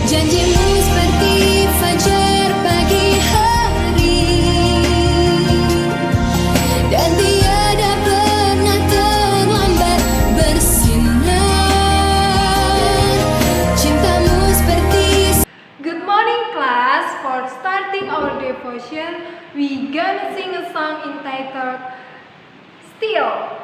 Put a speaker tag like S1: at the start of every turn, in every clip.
S1: Janjimu seperti fajar pagi hari, dan tiada pernah terlambat bersinar. Cintamu seperti.
S2: Good morning class. For starting our devotion, we gonna sing a song entitled Still.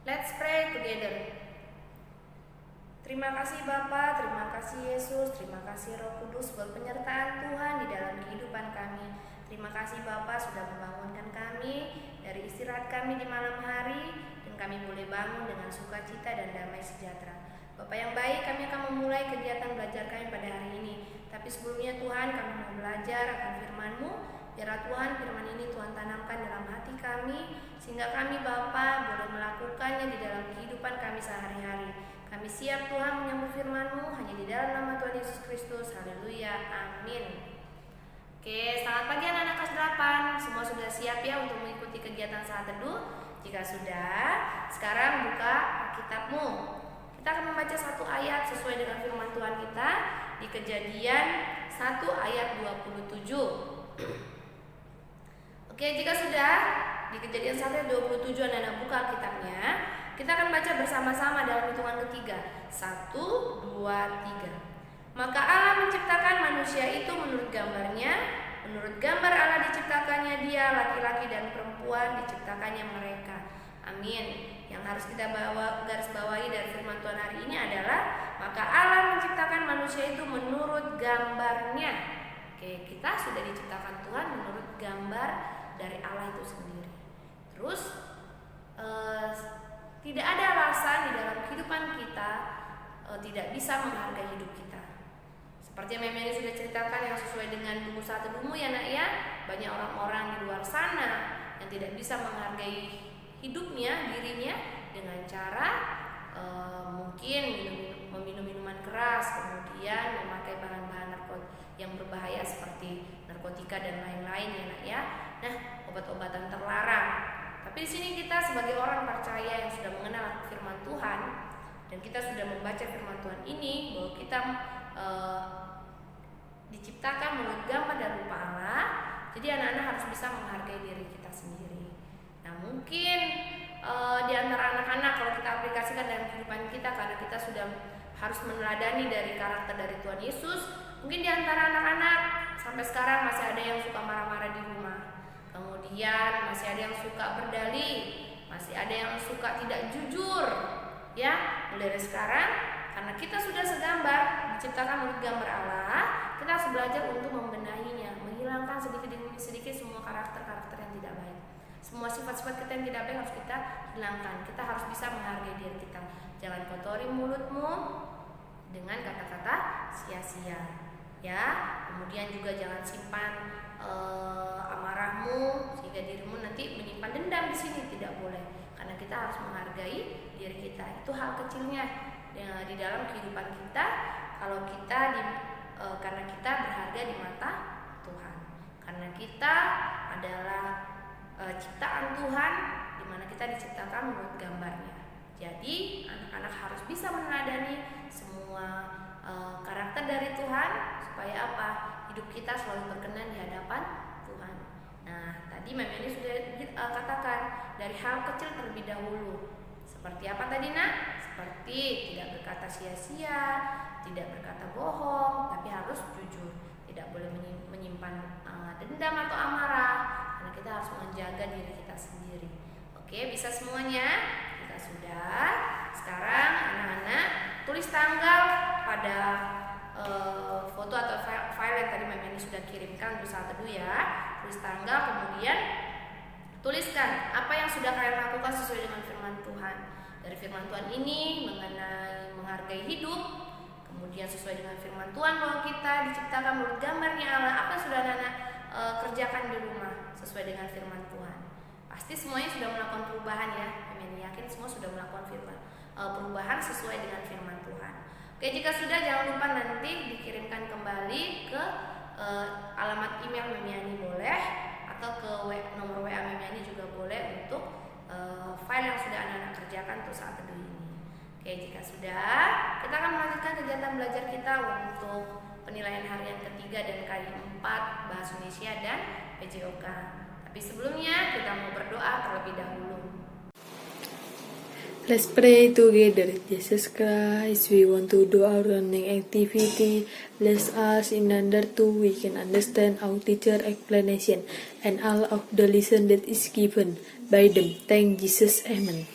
S3: Let's pray together. Terima kasih Bapa, terima kasih Yesus, terima kasih Roh Kudus buat penyertaan Tuhan di dalam kehidupan kami. Terima kasih Bapa sudah membangunkan kami dari istirahat kami di malam hari, dan kami boleh bangun dengan sukacita dan damai sejahtera. Bapa yang baik, kami akan memulai kegiatan belajar kami pada hari ini. Tapi sebelumnya Tuhan, kami mau belajar akan firman-Mu. Biarlah Tuhan firman ini Tuhan tanamkan dalam hati kami, sehingga kami Bapa boleh melakukannya di dalam kehidupan kami sehari-hari. Kami siap Tuhan menyambut firman-Mu hanya di dalam nama Tuhan Yesus Kristus. Haleluya, amin. Oke, selamat pagi anak-anak kelas 8. Semua sudah siap ya untuk mengikuti kegiatan saat teduh? Jika sudah, sekarang buka Alkitab-mu. Kita akan membaca satu ayat sesuai dengan firman Tuhan kita di Kejadian 1 ayat 27. Oke, jika sudah di Kejadian 1 ayat 27 Anda buka Alkitabnya, kita akan baca bersama-sama dalam hitungan ketiga. 1, 2, 3. Maka Allah menciptakan manusia itu menurut gambarnya, menurut gambar Allah diciptakannya dia, laki-laki dan perempuan diciptakannya mereka. Amin. Yang harus kita garis bawahi dari firman Tuhan hari ini adalah maka Allah menciptakan manusia itu menurut gambarnya. Oke, kita sudah diciptakan Tuhan menurut gambar dari Allah itu sendiri. Terus tidak ada alasan di dalam kehidupan kita tidak bisa menghargai hidup kita. Seperti yang Meme sudah ceritakan yang sesuai dengan buku saat teduhmu ya nak ya, banyak orang-orang di luar sana yang tidak bisa menghargai hidupnya, dirinya dengan cara mungkin meminum minuman keras, kemudian memakai bahan-bahan yang berbahaya seperti narkotika dan lain-lain ya nak ya. Nah, obat-obatan terlarang. Tapi di sini kita sebagai orang percaya yang sudah mengenal firman Tuhan dan kita sudah membaca firman Tuhan ini bahwa kita diciptakan menurut gambar dan rupa Allah. Jadi anak-anak harus bisa menghargai diri kita sendiri. Nah, mungkin di antara anak-anak kalau kita aplikasikan dalam kehidupan kita, karena kita sudah harus meneladani dari karakter dari Tuhan Yesus, mungkin di antara anak-anak sampai sekarang masih ada yang suka marah-marah di rumah. Kemudian masih ada yang suka berdalih, masih ada yang suka tidak jujur. Ya, mulai dari sekarang karena kita sudah segambar, diciptakan menurut gambar Allah, kita harus belajar untuk membenahinya, menghilangkan sedikit demi sedikit semua karakter-karakter yang tidak baik. Semua sifat-sifat kita yang tidak baik harus kita hilangkan. Kita harus bisa menghargai diri kita. Jangan kotori mulutmu dengan kata-kata sia-sia. Ya, kemudian juga jangan simpan amarahmu sehingga dirimu nanti menyimpan dendam di sini, tidak boleh. Karena kita harus menghargai diri kita. Itu hal kecilnya di dalam kehidupan kita. Kalau kita karena kita berharga di mata Tuhan. Karena kita adalah ciptaan Tuhan, di mana kita diciptakan menurut gambarnya. Jadi anak-anak harus bisa meneladani semua karakter dari Tuhan supaya apa? Hidup kita selalu berkenan di hadapan Tuhan. Nah, tadi Mami ini sudah katakan dari hal kecil terlebih dahulu. Seperti apa tadi nak? Seperti tidak berkata sia-sia, tidak berkata bohong, tapi harus jujur. Tidak boleh menyimpan dendam atau amarah, karena kita harus menjaga diri kita sendiri. Oke, bisa semuanya? Jika sudah, sekarang anak-anak tulis tanggal pada foto atau file yang tadi Mami ini sudah kirimkan untuk saat teduh ya. Tulis tanggal, kemudian tuliskan apa yang sudah kalian lakukan sesuai dengan firman Tuhan. Dari firman Tuhan ini mengenai menghargai hidup, kemudian sesuai dengan firman Tuhan bahwa kita diciptakan menurut gambarnya Allah. Apa yang sudah anak kerjakan di rumah sesuai dengan firman Tuhan? Pasti semuanya sudah melakukan perubahan ya. Kami yakin semua sudah melakukan perubahan sesuai dengan firman Tuhan. Oke, jika sudah jangan lupa nanti dikirimkan kembali ke alamat email Memiani boleh, atau ke nomor WA Memiani juga boleh untuk file yang sudah anak-anak kerjakan untuk saat teduh ini. Oke, jika sudah, kita akan melanjutkan kegiatan belajar kita untuk penilaian harian ketiga dan KI 4 Bahasa Indonesia dan PJOK. Tapi sebelumnya kita mau berdoa terlebih dahulu.
S4: Let's pray together. Jesus Christ, we want to do our learning activity. Bless us in order to we can understand our teacher explanation and all of the lesson that is given by them. Thank Jesus. Amen.